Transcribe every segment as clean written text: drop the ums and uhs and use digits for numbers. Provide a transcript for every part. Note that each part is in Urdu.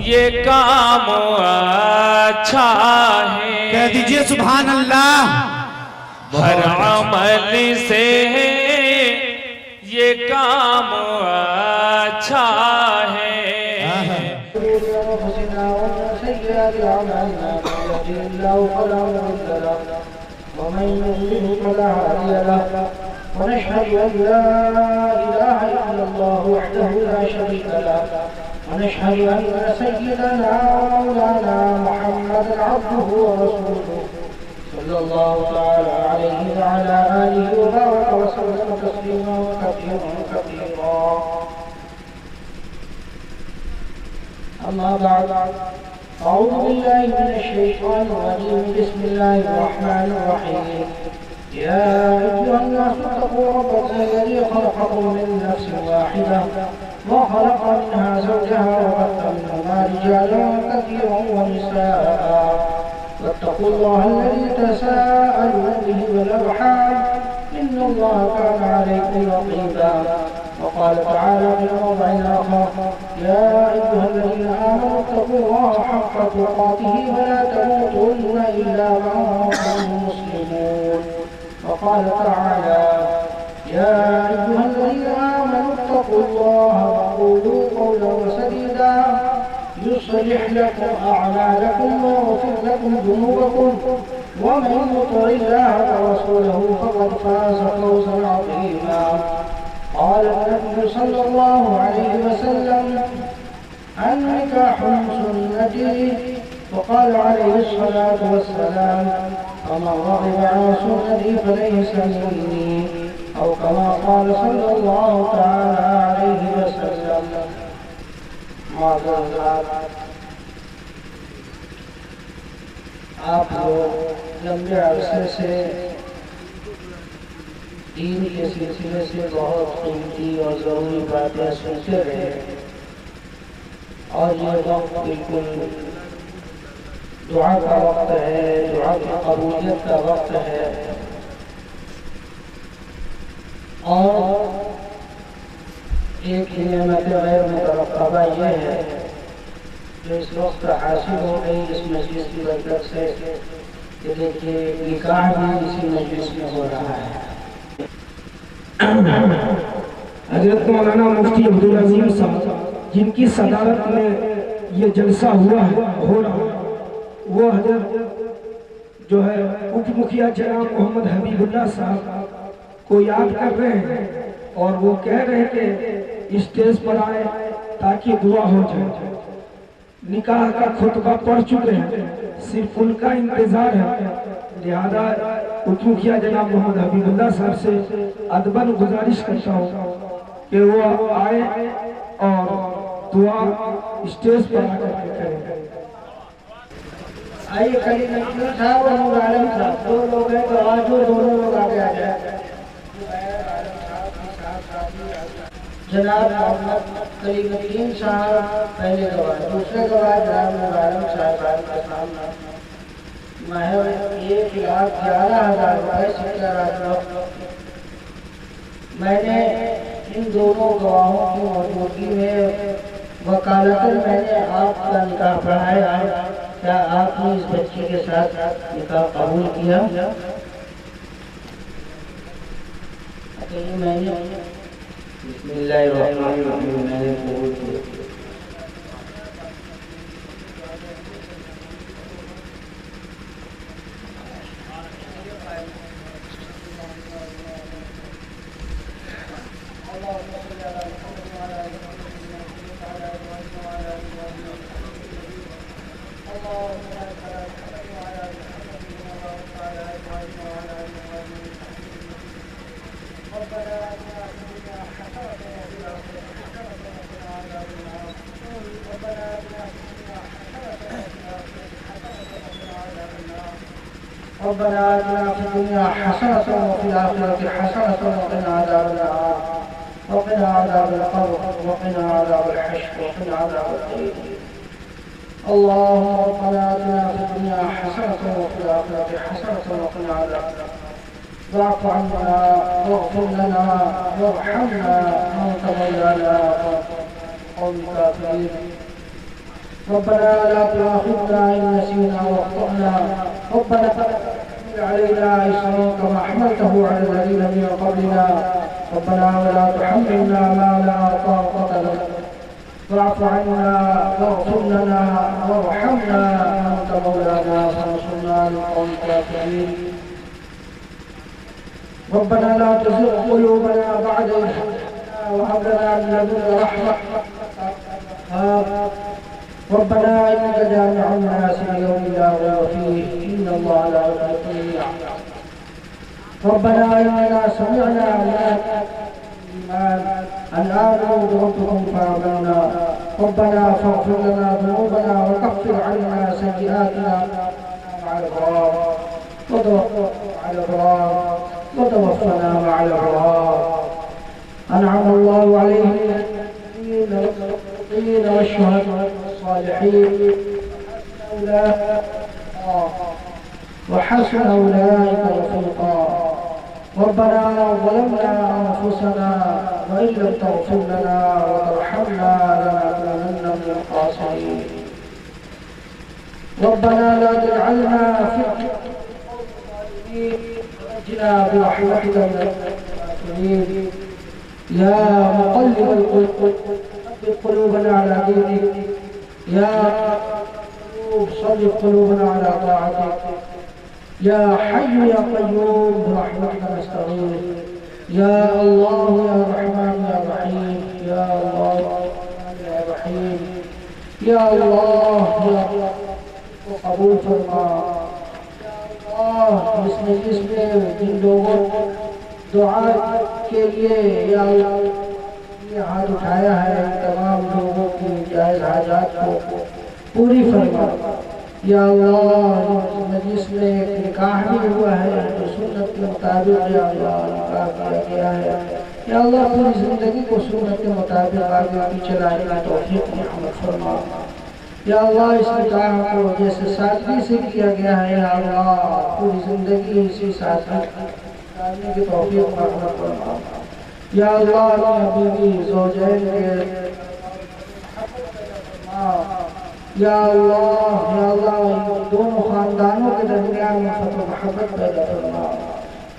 یہ کام اچھا ہے. کہہ دیجئے سبحان اللہ. ہر عمل سے یہ کام اچھا ہے. ومن يضلل فلا هادي له ونشهد أن لا إله إلا الله وحده لا شريك له ونشهد أن سيدنا ومولانا محمدا عبده ورسوله صلى الله تعالى عليه وعلى آله وبارك وسلم تسليما كثيرا كثيرا. أما بعد أعوذ بالله من الشيطان الرجيم. بسم الله الرحمن الرحيم. يا أيها الناس اتقوا ربكم الذي خلقكم من نفس واحدة وخلق منها زوجها وبث منهما رجالا كثيرا ونساء واتقوا الله الذي تساءلون به والأرحام إن الله كان عليكم رقيبا. وقال تعالى في موضع آخر يا أيها الذين آمنوا اتقوا الله حق تقاته ولا تموتن إلا وأنتم مسلمون. وقال تعالى يا أيها الذين آمنوا اتقوا الله وقولوا قولا سديدا يصلح لكم أعمالكم ويغفر لكم ذنوبكم ومن يطع الله ورسوله فقد فاز فوزا عظيما. قال النبي صلى الله عليه وسلم النكاح سنتي. وقال عليه الصلاة والسلام فمن رغب عن سنتي فليس مني أو كما قال صلى الله تعالى عليه وسلم. معذرات آپ لوگ لمبے عرصے سے دین کے سلسلے سے بہت قیمتی اور ضروری باتیں سنتے رہے اور یہ وقت بالکل دعا کا وقت ہے، دعا کی قبولیت کا وقت ہے. اور ایک نعمت غیر مترقبہ یہ ہے جو اس وقت حاصل ہو گئی اس مجلس کی برکت سے کہ دیکھیے نکاح بھی اسی مجلس میں ہو رہا ہے. حضرت مولانا مفتی عبدالعظیم صاحب جن کی صدارت میں یہ جلسہ ہو رہا وہ حضرت جو ہے اپ مکھیا جناب محمد حبیب اللہ صاحب کو یاد کر رہے ہیں اور وہ کہہ رہے کہ اسٹیج پر آئے تاکہ دعا ہو جائے. نکاح کا خطبہ پڑھ چکے ہیں، صرف ان کا انتظار ہے. لہذا اپ مکھیا جناب محمد حبیب اللہ صاحب سے ادباً گزارش کرتا ہوں کہ وہ آئے اور دعا اسٹیج پر آ کر کے کریں. آئیے خلیل نقیل صاحب اور نور عالم صاحب دو لوگ ہیں تو آج وہ دونوں لوگ آگے آ جائیں. جناب محمد خلیل نقیل صاحب پہلے گواہ، دوسرے گواہ جناب نور عالم صاحب کے سامنے محض 1,11,000 روپے سکہ راجو. میں نے ان دونوں گواہوں کی موجودگی میں وکالتاً میں نے آپ کا نکاح پڑھایا. کیا آپ نے اس بچی کے ساتھ نکاح قبول کیا؟ میں نے بسم اللہ الرحمن الرحیم میں نے قبول کیا. ربنا آتنا في الدنيا حسنة وفي الآخرة حسنة وقنا عذاب النار وقنا عذاب القبر وقنا عذاب الحشر وقنا عذاب الدين. اللهم ربنا آتنا في الدنيا حسنة وفي الآخرة حسنة وقنا عذاب النار. واعف عنا واغفر لنا وارحمنا وانت مولانا قوم الكافرين. ربنا لا تؤاخذنا إن نسينا وأخطأنا ربنا تحمل علينا إصرا كما حملته على الذين من قبلنا ربنا ولا تحملنا ما لا طاقة لنا واعف عنا واغفر لنا وارحمنا أنت مولانا فانصرنا على القوم الكافرين ربنا لا تزغ قلوبنا بعد إذ هديتنا وهب لنا من لدنك رحمة ربنا إنك جامع الناس ليوم لا ريب فيه إن الله لا يخلف الميعاد ربنا إننا سمعنا الإيمان أن آمنوا بربكم فآمنا ربنا فاغفر لنا ذنوبنا وكفر عنا سيئاتنا مع الأبرار وتوفنا مع الأبرار أنعم الله عليهم الصديقين والشهداء والصالحين وحسن أولئك رفيقا ربنا ظلمنا أنفسنا وإن لم تغفر لنا وترحمنا لنكونن من الخاسرين ربنا لا تجعلنا فتنة ونجنا برحمتك من الكافرين يا مقلب القلوب ثبت قلوبنا على دينك يا قلوب صرف قلوبنا على طاعتك يا حي يا قيوم برحمتك نستغيث يا الله يا رحمن يا رحيم يا الله يا رحيم يا الله يا قبول فرما اس مجلس میں جن لوگوں دعا کے لیے یا ہاتھ اٹھایا ہے تمام لوگوں کی جائز حاجات کو پوری فرما یا اللہ اس مجلس میں ایک نکاح بھی ہوا ہے جو سنت کے مطابق یا اللہ نکاح کیا گیا ہے یا اللہ پوری زندگی کو سنت کے مطابق آگے پیچھے لانے کا توفیق محمد فرما یا اللہ اس نکاح کو جیسے سادگی سے کیا گیا ہے یا اللہ پوری زندگی اسی سادگی کرنے کی توفیق محمد فرما یا اللہ بیوی زوجین کے یا اللہ دونوں خاندانوں کے درمیان میں فتح و محبت پیدا فرما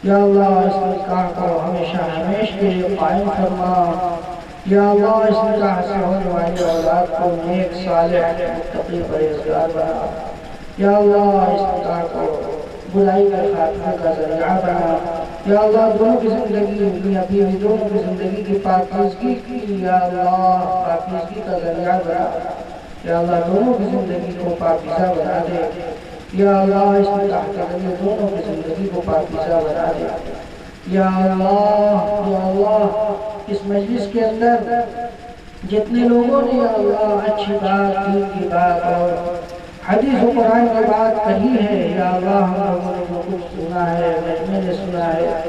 یا اللہ اس نکاح کو ہمیشہ ہمیشہ کے لیے قائم فرما یا اللہ اس نکاح سے ہونے والی اولاد کو نیک صالح متقی پرہیزگار بنا یا اللہ اس نکاح کو برائی کا خاتمہ کا ذریعہ بنا یا اللہ دونوں کی زندگی میاں بیوی دونوں کی زندگی کی پاکیزگی کی یا اللہ پاکیزگی کا ذریعہ بنا یا اللہ دونوں کی زندگی کو پاکیزہ بنا دے یا اللہ اس نکاح کے ذریعے دونوں کی زندگی کو پاکیزہ بنا دے یا اللہ اس مجلس کے اندر جتنے لوگوں نے یا اللہ اچھی بات دین کی بات اور حدیث و قرآن کی بات کہی ہے یا اللہ ہم لوگوں نے جو کچھ سنا ہے مجمع نے سنا ہے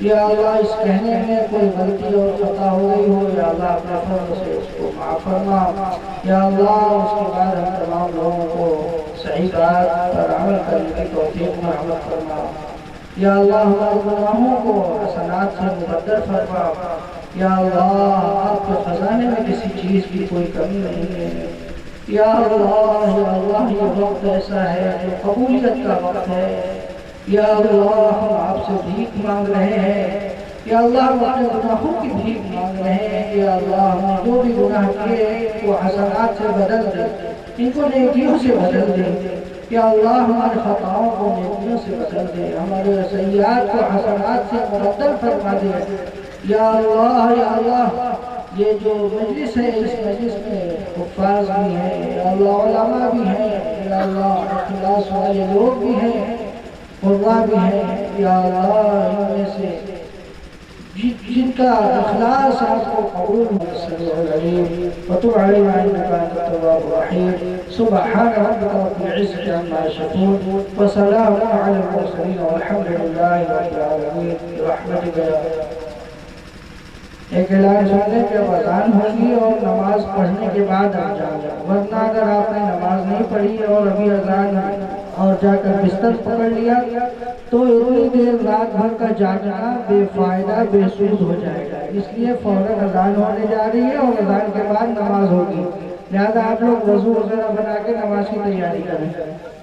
یا اللہ اس کہنے میں کوئی غلطی اور خطا ہو گئی ہو یا اللہ اپنے فضل سے اس کو معاف فرما یا اللہ اس کے بعد ہم تمام لوگوں کو صحیح بات پر عمل کرنے کی توفیق محمد فرما یا اللہ ہمارے گناہوں کو حسنات سے مبدل فرما یا اللہ آپ کے خزانے میں کسی چیز کی کوئی کمی نہیں ہے یا اللہ یہ وقت ایسا ہے جو قبولیت کا وقت ہے یا اللہ ہم آپ سے بھیک مانگ رہے ہیں یا اللہ ہم اپنے گناہوں کی بھیک مانگ رہے ہیں یا اللہ ہم جو بھی گناہ کیے وہ حسنات سے بدل دے ان کو نیکیوں سے بدل دے یا اللہ ہمارے خطاؤں کو نیکیوں سے بدل دے ہمارے سیئات کو حسنات سے مبدل فرما دے یا اللہ یہ جو مجلس ہے اس مجلس میں حفاظ بھی ہیں یا اللہ علماء بھی ہیں یا اللہ اخلاص والے لوگ بھی ہیں قرآن بھی ہیں یا اللہ ان میں سے جن کا اخلاص آپ کو قبول ہو صلی اللہ علیہ وتب علینا انک انت التواب الرحیم سبحان ربک رب العزة عما یصفون وسلام علی المرسلین والحمد للہ رب العالمین برحمتک یا ایک اعلان سننے کے اذان ہوگی اور نماز پڑھنے کے بعد آپ جانا ورنہ اگر آپ نے نماز نہیں پڑھی اور ابھی اذان اور جا کر بستر پکڑ لیا تو اتنی دیر رات بھر کا جاگنا بے فائدہ بے سود ہو جائے گا اس لیے فوراً اذان ہونے جا رہی ہے اور اذان کے بعد نماز ہوگی لہذا آپ لوگ وضو وغیرہ بنا کے نماز کی تیاری کریں.